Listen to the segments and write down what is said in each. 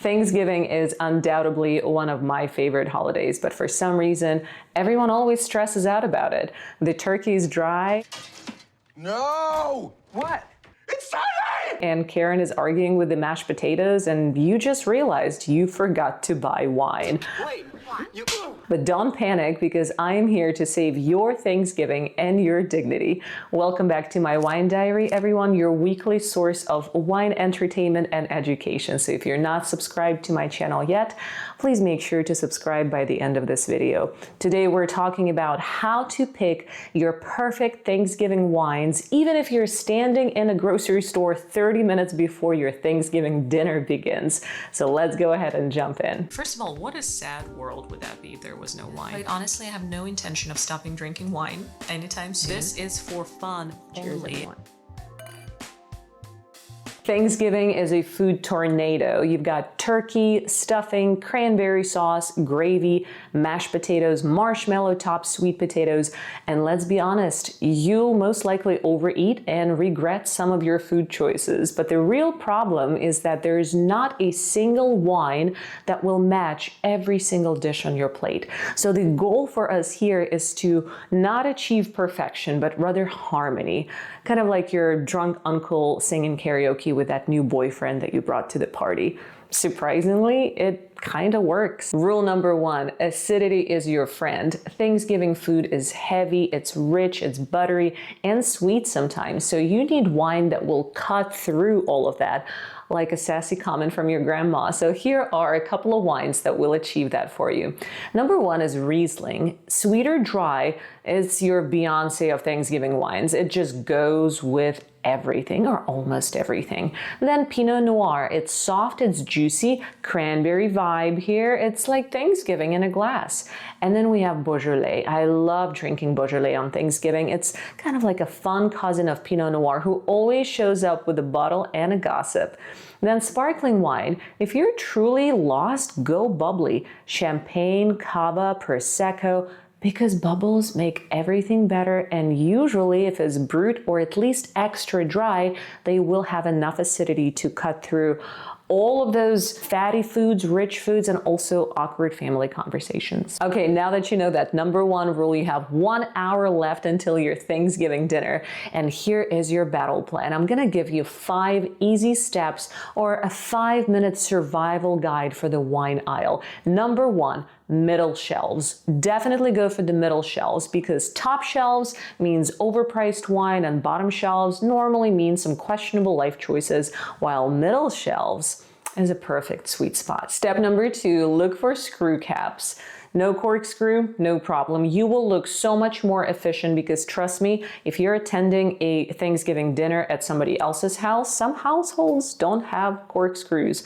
Thanksgiving is undoubtedly one of my favorite holidays, but for some reason, everyone always stresses out about it. The turkey's dry. No! What? It's Sunday! And Karen is arguing with the mashed potatoes, and you just realized you forgot to buy wine. Wait, what? You... But don't panic, because I am here to save your Thanksgiving and your dignity. Welcome back to my Wine Diary, everyone, your weekly source of wine entertainment and education. So if you're not subscribed to my channel yet, please make sure to subscribe by the end of this video. Today we're talking about how to pick your perfect Thanksgiving wines, even if you're standing in a grocery store 30 minutes before your Thanksgiving dinner begins. So let's go ahead and jump in. First of all, what a sad world would that be if there was no wine? Quite honestly, I have no intention of stopping drinking wine anytime soon. This is for fun only. Thanksgiving is a food tornado. You've got turkey, stuffing, cranberry sauce, gravy, mashed potatoes, marshmallow topped sweet potatoes, and let's be honest, you'll most likely overeat and regret some of your food choices. But the real problem is that there's not a single wine that will match every single dish on your plate. So the goal for us here is to not achieve perfection, but rather harmony. Kind of like your drunk uncle singing karaoke with that new boyfriend that you brought to the party. Surprisingly, it kind of works. Rule number one, acidity is your friend. Thanksgiving food is heavy, it's rich, it's buttery, and sweet sometimes. So you need wine that will cut through all of that, like a sassy comment from your grandma. So here are a couple of wines that will achieve that for you. Number one is Riesling. Sweet or dry, it's your Beyonce of Thanksgiving wines. It just goes with everything or almost everything. Then Pinot Noir, it's soft, it's juicy, cranberry vibe here. It's like Thanksgiving in a glass. And then we have Beaujolais. I love drinking Beaujolais on Thanksgiving. It's kind of like a fun cousin of Pinot Noir who always shows up with a bottle and a gossip. Then sparkling wine. If you're truly lost, go bubbly. Champagne, cava, prosecco, because bubbles make everything better, and usually if it's brut or at least extra dry, they will have enough acidity to cut through all of those fatty foods, rich foods, and also awkward family conversations. Okay, now that you know that number one rule, you have 1 hour left until your Thanksgiving dinner. And here is your battle plan. I'm gonna give you 5 easy steps or a 5-minute survival guide for the wine aisle. Number one, middle shelves. Definitely go for the middle shelves, because top shelves means overpriced wine and bottom shelves normally means some questionable life choices, while middle shelves is a perfect sweet spot. Step number two, look for screw caps. No corkscrew, no problem. You will look so much more efficient, because trust me, if you're attending a Thanksgiving dinner at somebody else's house, some households don't have corkscrews,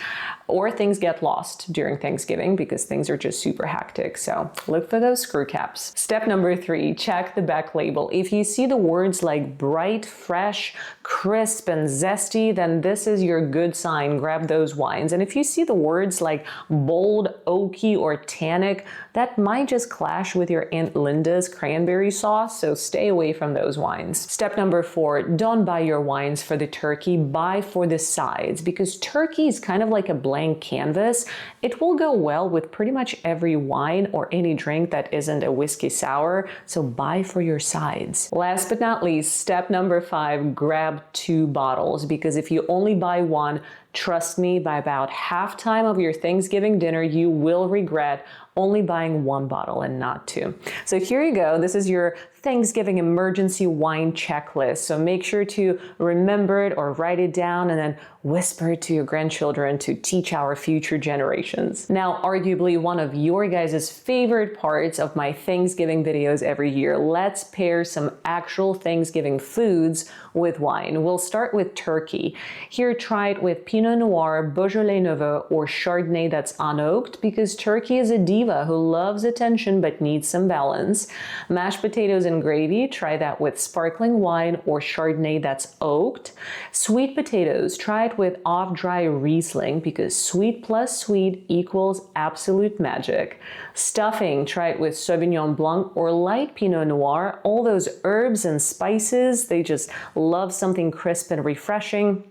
or things get lost during Thanksgiving because things are just super hectic. So look for those screw caps. Step number three, check the back label. If you see the words like bright, fresh, crisp, and zesty, then this is your good sign. Grab those wines. And if you see the words like bold, oaky, or tannic, that might just clash with your Aunt Linda's cranberry sauce, so stay away from those wines. Step number four, don't buy your wines for the turkey, buy for the sides, because turkey is kind of like a blank canvas. It will go well with pretty much every wine or any drink that isn't a whiskey sour, so buy for your sides. Last but not least, step number five, grab 2 bottles, because if you only buy one, trust me, by about halftime of your Thanksgiving dinner, you will regret only buying 1 bottle and not 2. So here you go. This is your Thanksgiving emergency wine checklist. So make sure to remember it or write it down and then whisper it to your grandchildren to teach our future generations. Now, arguably one of your guys' favorite parts of my Thanksgiving videos every year, let's pair some actual Thanksgiving foods with wine. We'll start with turkey. Here, try it with Pinot Noir, Beaujolais Nouveau, or Chardonnay that's unoaked, because turkey is a diva who loves attention but needs some balance. Mashed potatoes and gravy, try that with sparkling wine or Chardonnay that's oaked. Sweet potatoes, try it with off-dry Riesling, because sweet plus sweet equals absolute magic. Stuffing, try it with Sauvignon Blanc or light Pinot Noir. All those herbs and spices, they just love something crisp and refreshing.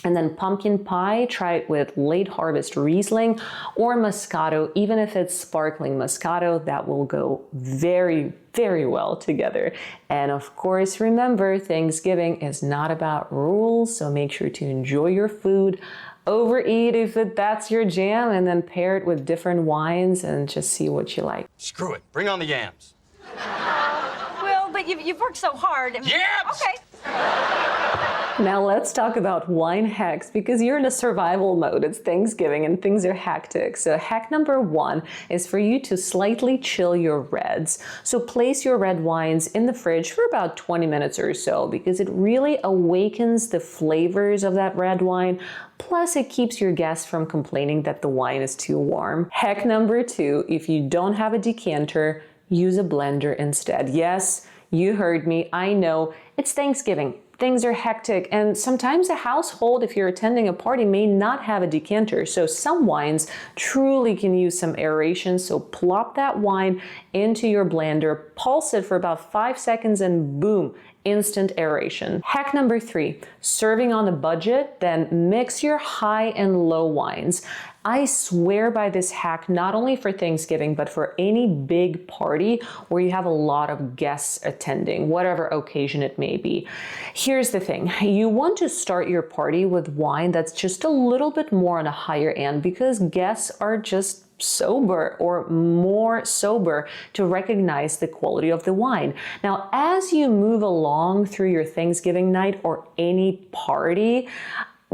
And then pumpkin pie, try it with late harvest Riesling or Moscato. Even if it's sparkling Moscato, that will go very, very well together. And of course, remember, Thanksgiving is not about rules, so make sure to enjoy your food. Overeat if that's your jam, and then pair it with different wines and just see what you like. Screw it. Bring on the yams. Well, but you've worked so hard. Yams! Okay. Now let's talk about wine hacks, because you're in a survival mode. It's Thanksgiving and things are hectic. So hack number 1 is for you to slightly chill your reds. So place your red wines in the fridge for about 20 minutes or so, because it really awakens the flavors of that red wine. Plus, it keeps your guests from complaining that the wine is too warm. Hack number 2, if you don't have a decanter, use a blender instead. Yes, you heard me. I know it's Thanksgiving. Things are hectic, and sometimes a household, if you're attending a party, may not have a decanter. So some wines truly can use some aeration. So plop that wine into your blender, pulse it for about 5 seconds, and boom, instant aeration. Hack number 3, serving on a budget, then mix your high and low wines. I swear by this hack, not only for Thanksgiving, but for any big party where you have a lot of guests attending, whatever occasion it may be. Here's the thing. You want to start your party with wine that's just a little bit more on a higher end, because guests are just sober or more sober to recognize the quality of the wine. Now, as you move along through your Thanksgiving night or any party,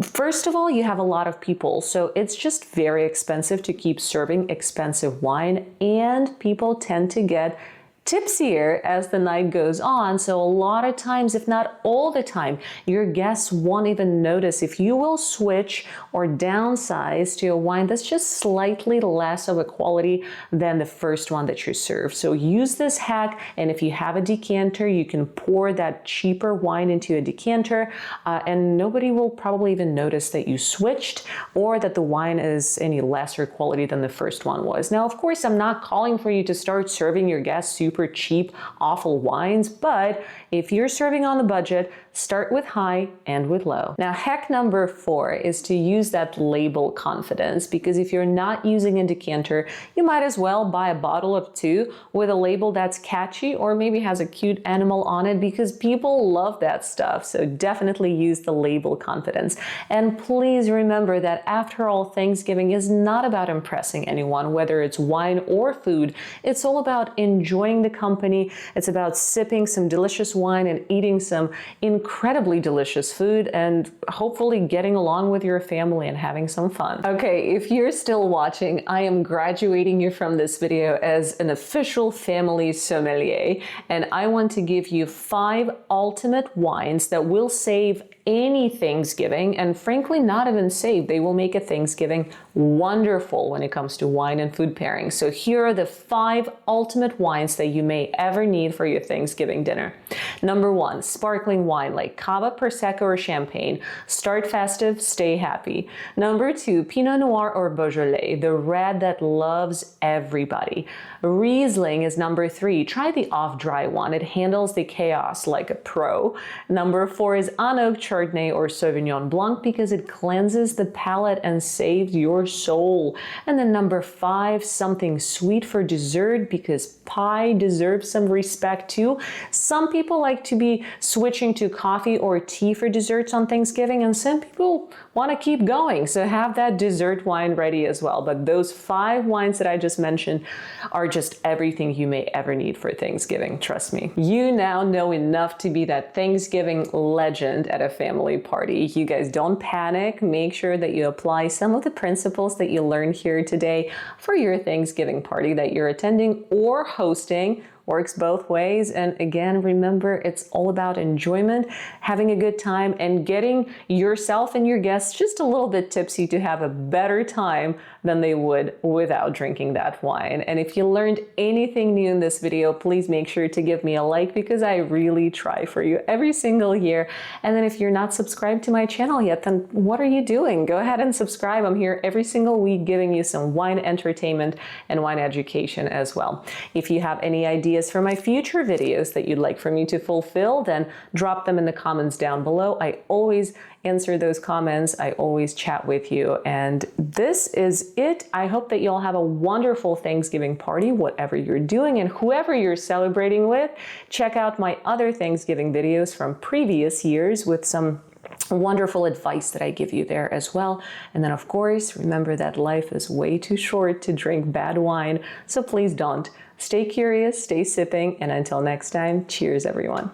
first of all, you have a lot of people, so it's just very expensive to keep serving expensive wine, and people tend to get tipsier as the night goes on. So a lot of times, if not all the time, your guests won't even notice if you will switch or downsize to a wine that's just slightly less of a quality than the first one that you served. So use this hack, and if you have a decanter, you can pour that cheaper wine into a decanter, and nobody will probably even notice that you switched or that the wine is any lesser quality than the first one was. Now, of course, I'm not calling for you to start serving your guests super cheap, awful wines, but if you're serving on the budget, start with high and with low. Now, hack number 4 is to use that label confidence, because if you're not using a decanter, you might as well buy a bottle of 2 with a label that's catchy or maybe has a cute animal on it, because people love that stuff. So definitely use the label confidence. And please remember that after all, Thanksgiving is not about impressing anyone, whether it's wine or food. It's all about enjoying the company. It's about sipping some delicious wine and eating some incredibly delicious food, and hopefully getting along with your family and having some fun. Okay, if you're still watching, I am graduating you from this video as an official family sommelier, and I want to give you 5 ultimate wines that will save any Thanksgiving, and frankly, not even save. They will make a Thanksgiving wonderful when it comes to wine and food pairing. So here are the 5 ultimate wines that you may ever need for your Thanksgiving dinner. Number 1, sparkling wine like Cava, Prosecco, or Champagne. Start festive, stay happy. Number 2, Pinot Noir or Beaujolais, the red that loves everybody. Riesling is number 3. Try the off-dry one. It handles the chaos like a pro. Number 4 is Anouk, Chardonnay, or Sauvignon Blanc, because it cleanses the palate and saves your soul. And then number 5, something sweet for dessert, because pie deserves some respect too. Some people like to be switching to coffee or tea for desserts on Thanksgiving, and some people want to keep going, so have that dessert wine ready as well. But those 5 wines that I just mentioned are just everything you may ever need for Thanksgiving, trust me. You now know enough to be that Thanksgiving legend at a family party. You guys don't panic. Make sure that you apply some of the principles that you learned here today for your Thanksgiving party that you're attending or hosting. Works both ways. And again, remember, it's all about enjoyment, having a good time, and getting yourself and your guests just a little bit tipsy to have a better time than they would without drinking that wine. And if you learned anything new in this video, please make sure to give me a like, because I really try for you every single year. And then if you're not subscribed to my channel yet, then what are you doing? Go ahead and subscribe. I'm here every single week giving you some wine entertainment and wine education as well. If you have any ideas ideas for my future videos that you'd like for me to fulfill, then drop them in the comments down below. I always answer those comments. I always chat with you. And this is it. I hope that you'll have a wonderful Thanksgiving party, whatever you're doing, and whoever you're celebrating with. Check out my other Thanksgiving videos from previous years with some wonderful advice that I give you there as well. And then, of course, remember that life is way too short to drink bad wine, so please don't. Stay curious, stay sipping, and until next time, cheers, everyone.